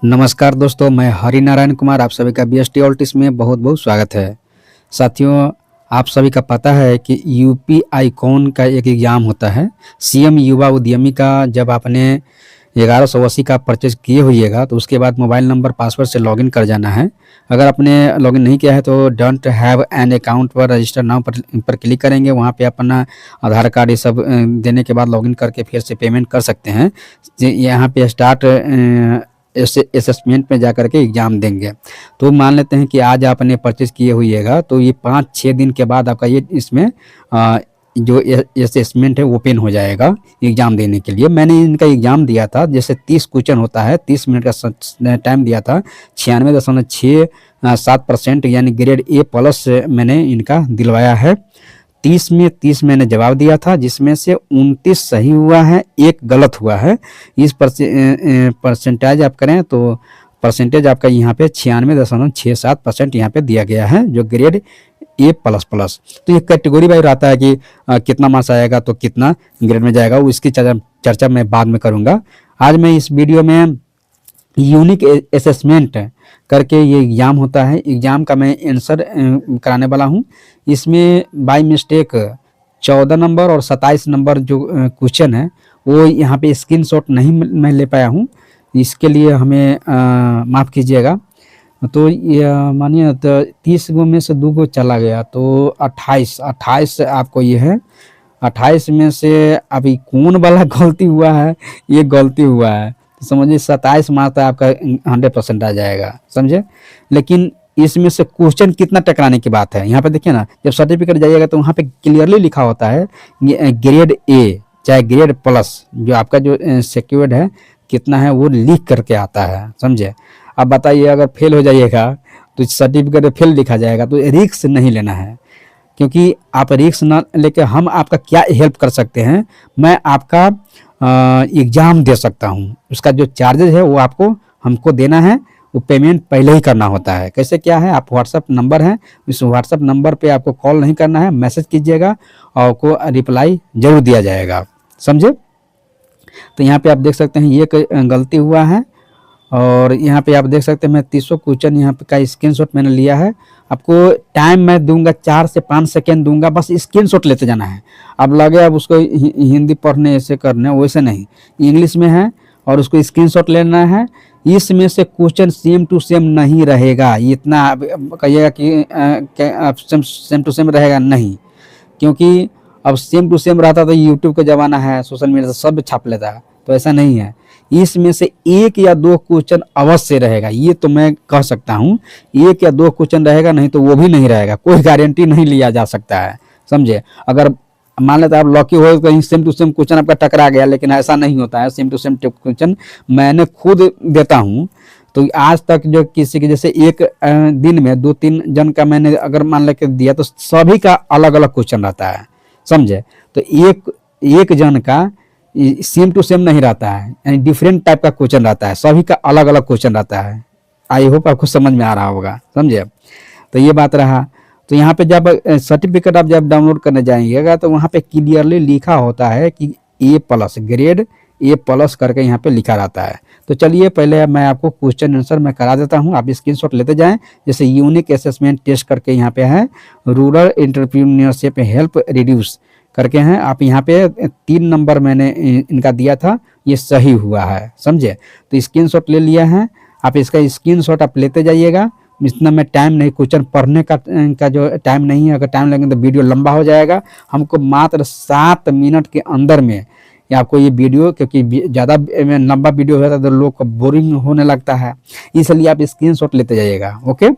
नमस्कार दोस्तों, मैं हरिनारायण कुमार आप सभी का बीएसटी ऑल्टिस में बहुत बहुत स्वागत है। साथियों, आप सभी का पता है कि यूपी आईकॉन का एक एग्ज़ाम होता है सीएम युवा उद्यमी का। जब आपने 1180 का परचेज किए होइएगा तो उसके बाद मोबाइल नंबर पासवर्ड से लॉगिन कर जाना है। अगर आपने लॉगिन नहीं किया है तो डोंट हैव एन अकाउंट पर रजिस्टर नाउ पर क्लिक करेंगे। वहाँ पे अपना आधार कार्ड ये सब देने के बाद लॉगिन करके फिर से पेमेंट कर सकते हैं। यहाँ पे स्टार्ट असेसमेंट में जा कर के एग्ज़ाम देंगे। तो मान लेते हैं कि आज आपने परचेज किए होइएगा तो ये 5-6 दिन के बाद आपका ये इसमें जो असेसमेंट है ओपन हो जाएगा एग्ज़ाम देने के लिए। मैंने इनका एग्ज़ाम दिया था, जैसे 30 क्वेश्चन होता है, 30 मिनट का टाइम दिया था। 96.67% यानी ग्रेड ए प्लस मैंने इनका दिलवाया है। 30 में 30 मैंने जवाब दिया था, जिसमें से 29 सही हुआ है, एक गलत हुआ है। इस परसेंटेज आप करें तो परसेंटेज आपका यहाँ पे 96.67% यहाँ पे दिया गया है, जो ग्रेड ए प्लस प्लस। तो ये कैटेगरी वाइज रहता है कि कितना मार्क्स आएगा तो कितना ग्रेड में जाएगा, वो इसकी चर्चा मैं बाद में करूँगा। आज मैं इस वीडियो में यूनिक असेसमेंट करके ये एग्ज़ाम होता है, एग्ज़ाम का मैं आंसर कराने वाला हूँ। इसमें बाय मिस्टेक 14 नंबर और 27 नंबर जो क्वेश्चन है वो यहाँ पे स्क्रीनशॉट नहीं मैं ले पाया हूँ, इसके लिए हमें माफ़ कीजिएगा। तो ये मानिए तो 30 गो में से 2 गो चला गया तो 28 आपको ये है। 28 में से अभी कौन वाला गलती हुआ है, ये गलती हुआ है तो समझिए 27 मार्क्स आपका 100% आ जाएगा, समझे। लेकिन इसमें से क्वेश्चन कितना टकराने की बात है, यहाँ पे देखिए ना, जब सर्टिफिकेट जाइएगा तो वहाँ पे क्लियरली लिखा होता है ग्रेड ए चाहे ग्रेड प्लस, जो आपका जो सिक्योर्ड है कितना है वो लिख करके आता है, समझे। अब बताइए, अगर फेल हो जाइएगा तो सर्टिफिकेट फेल लिखा जाएगा, तो रिस्क नहीं लेना है। क्योंकि आप रिस्क ना लेके हम आपका क्या हेल्प कर सकते हैं, मैं आपका एग्ज़ाम दे सकता हूँ। उसका जो चार्जेस है वो आपको हमको देना है, वो पेमेंट पहले ही करना होता है। कैसे क्या है, आप व्हाट्सअप नंबर है, इस व्हाट्सअप नंबर पे आपको कॉल नहीं करना है, मैसेज कीजिएगा और आपको रिप्लाई ज़रूर दिया जाएगा, समझे। तो यहाँ पे आप देख सकते हैं ये गलती हुआ है। और यहाँ पे आप देख सकते हैं मैं 300 क्वेश्चन यहाँ पे का स्क्रीनशॉट मैंने लिया है। आपको टाइम मैं दूंगा 4 से 5 सेकेंड दूंगा, बस स्क्रीनशॉट लेते जाना है। अब लगे अब उसको हिंदी पढ़ने ऐसे करने, वैसे नहीं, इंग्लिश में है और उसको स्क्रीनशॉट लेना है। इसमें से क्वेश्चन सेम टू सेम नहीं रहेगा, इतना कहिएगा कि सेम टू सेम रहेगा नहीं, क्योंकि अब सेम टू सेम रहता तो यूट्यूब का ज़माना है, सोशल मीडिया से सब छाप लेता है, तो ऐसा नहीं है। इसमें से 1 या 2 क्वेश्चन अवश्य रहेगा, ये तो मैं कह सकता हूँ। 1 या 2 क्वेश्चन रहेगा, नहीं तो वो भी नहीं रहेगा, कोई गारंटी नहीं लिया जा सकता है, समझे। अगर मान लेते आप लॉकी हो कहीं सेम टू सेम क्वेश्चन आपका टकरा गया, लेकिन ऐसा नहीं होता है। सेम टू सेम क्वेश्चन मैंने खुद देता हूँ, तो आज तक जो किसी के जैसे एक दिन में 2-3 जन का मैंने अगर मान लेकर दिया तो सभी का अलग अलग क्वेश्चन रहता है, समझे। तो एक जन का सेम टू सेम नहीं रहता है, यानी डिफरेंट टाइप का क्वेश्चन रहता है, सभी का अलग अलग क्वेश्चन रहता है। आई होप आपको समझ में आ रहा होगा, समझे। तो ये बात रहा। तो यहाँ पे जब सर्टिफिकेट आप जब डाउनलोड करने जाएंगे तो वहाँ पे क्लियरली लिखा होता है कि ए प्लस, ग्रेड ए प्लस करके यहाँ पे लिखा रहता है। तो चलिए पहले मैं आपको क्वेश्चन आंसर मैं करा देता हूँ, आप स्क्रीनशॉट लेते जाएं। जैसे यूनिक असेसमेंट टेस्ट करके यहाँ पे है, रूरल एंटरप्रेन्योरशिप हेल्प रिड्यूस करके हैं। आप यहाँ पे 3 नंबर मैंने इनका दिया था, ये सही हुआ है, समझे। तो स्क्रीनशॉट ले लिया है, आप इसका स्क्रीनशॉट आप लेते जाइएगा। इतना में टाइम नहीं, क्वेश्चन पढ़ने का जो टाइम नहीं है, अगर टाइम लगेगा तो वीडियो लंबा हो जाएगा। हमको मात्र 7 मिनट के अंदर में आपको ये वीडियो, क्योंकि ज़्यादा लंबा वीडियो होता है तो लोग को बोरिंग होने लगता है, इसलिए आप स्क्रीनशॉट लेते जाइएगा। ओके,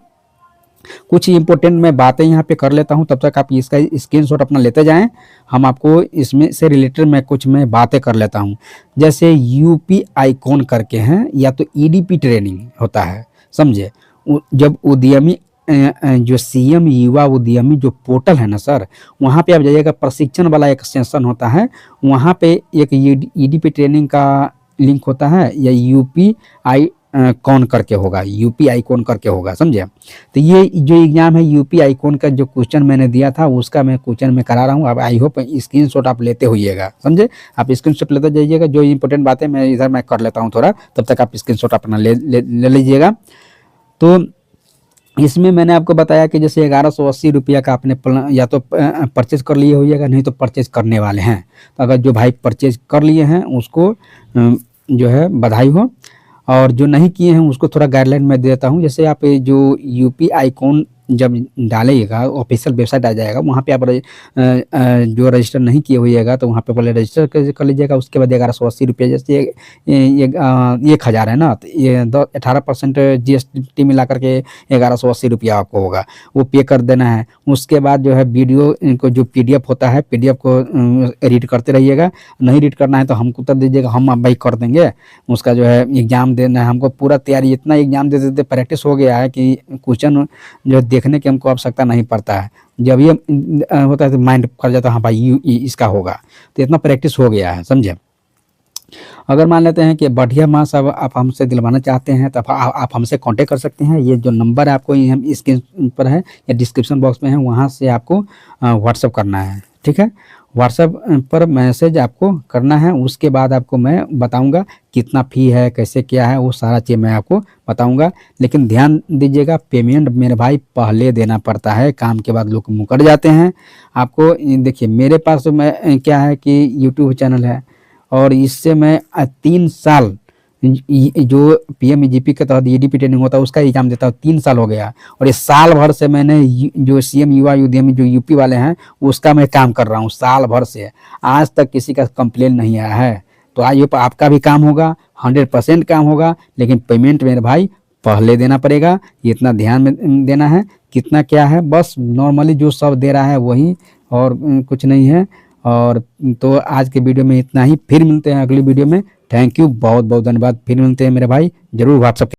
कुछ इंपॉर्टेंट मैं बातें यहाँ पे कर लेता हूँ, तब तक आप इसका स्क्रीनशॉट अपना लेते जाएं। हम आपको इसमें से रिलेटेड मैं बातें कर लेता हूँ। जैसे यूपी आईकॉन करके हैं, या तो ईडीपी ट्रेनिंग होता है, समझे। जब उद्यमी जो सीएम युवा उद्यमी जो पोर्टल है ना सर, वहाँ पे आप जाइएगा, प्रशिक्षण वाला एक सेशन होता है, वहाँ पे एक ईडीपी ट्रेनिंग का लिंक होता है, या यूपी कौन करके होगा, यूपी आइकॉन करके होगा, समझे। तो ये जो एग्ज़ाम है यूपी आइकॉन का जो क्वेश्चन मैंने दिया था उसका मैं क्वेश्चन में करा रहा हूँ। अब आई होप स्क्रीनशॉट आप लेते होइएगा, समझे। आप स्क्रीनशॉट लेते जाइएगा, जो इंपॉर्टेंट बातें मैं इधर मैं कर लेता हूँ थोड़ा, तब तक आप स्क्रीनशॉट अपना ले लीजिएगा। तो इसमें मैंने आपको बताया कि जैसे 1180 रुपया का आपने या तो परचेज कर लिए होइएगा, नहीं तो परचेज करने वाले हैं। तो अगर जो भाई परचेज कर लिए हैं उसको जो है बधाई हो, और जो नहीं किए हैं उसको थोड़ा गाइडलाइन मैं देता हूँ। जैसे आप ये जो यूपी आइकॉन जब डालिएगा ऑफिशियल वेबसाइट आ जाएगा, वहाँ पे आप जो रजिस्टर नहीं किए होइएगा तो वहाँ पे पहले रजिस्टर कर लीजिएगा। उसके बाद 1180 रुपये, जैसे 1000 है ना, तो ये 18% GST मिला करके 1180 रुपया आपको होगा, वो पे कर देना है। उसके बाद जो है वीडियो को जो PDF होता है, PDF को रीड करते रहिएगा। नहीं रीड करना है तो हमको उत्तर दीजिएगा, हम भाई कर देंगे। उसका जो है एग्ज़ाम देना है हमको, पूरा तैयारी इतना एग्ज़ाम दे देते प्रैक्टिस हो गया है कि क्वेश्चन जो देखने की हमको आवश्यकता नहीं पड़ता है। जब ये होता है तो माइंड कर जाता है, हाँ भाई इसका होगा, तो इतना प्रैक्टिस हो गया है, समझे। अगर मान लेते हैं कि बढ़िया मार्क्स अब आप हमसे दिलवाना चाहते हैं तो आप हमसे कांटेक्ट कर सकते हैं। ये जो नंबर आपको स्क्रीन पर है या डिस्क्रिप्शन बॉक्स में है, वहाँ से आपको व्हाट्सअप करना है, ठीक है। व्हाट्सएप पर मैसेज आपको करना है। उसके बाद आपको मैं बताऊंगा कितना फ़ी है, कैसे क्या है, वो सारा चीज़ मैं आपको बताऊंगा। लेकिन ध्यान दीजिएगा, पेमेंट मेरे भाई पहले देना पड़ता है, काम के बाद लोग मुकर जाते हैं। आपको देखिए मेरे पास तो मैं क्या है कि यूट्यूब चैनल है, और इससे मैं 3 साल जो PMEGP के तहत EDP ट्रेनिंग होता है उसका एग्जाम देता हूँ, 3 साल हो गया। और इस साल भर से मैंने जो CM युवा उद्यमी जो यूपी वाले हैं उसका मैं काम कर रहा हूँ, साल भर से आज तक किसी का कंप्लेन नहीं आया है। तो आज आपका भी काम होगा, 100% काम होगा, लेकिन पेमेंट मेरे भाई पहले देना पड़ेगा। ये इतना ध्यान में देना है। कितना क्या है, बस नॉर्मली जो सब दे रहा है वही, और कुछ नहीं है। और तो आज के वीडियो में इतना ही, फिर मिलते हैं अगली वीडियो में। थैंक यू, बहुत बहुत धन्यवाद। फिर मिलते हैं मेरे भाई, जरूर व्हाट्सअप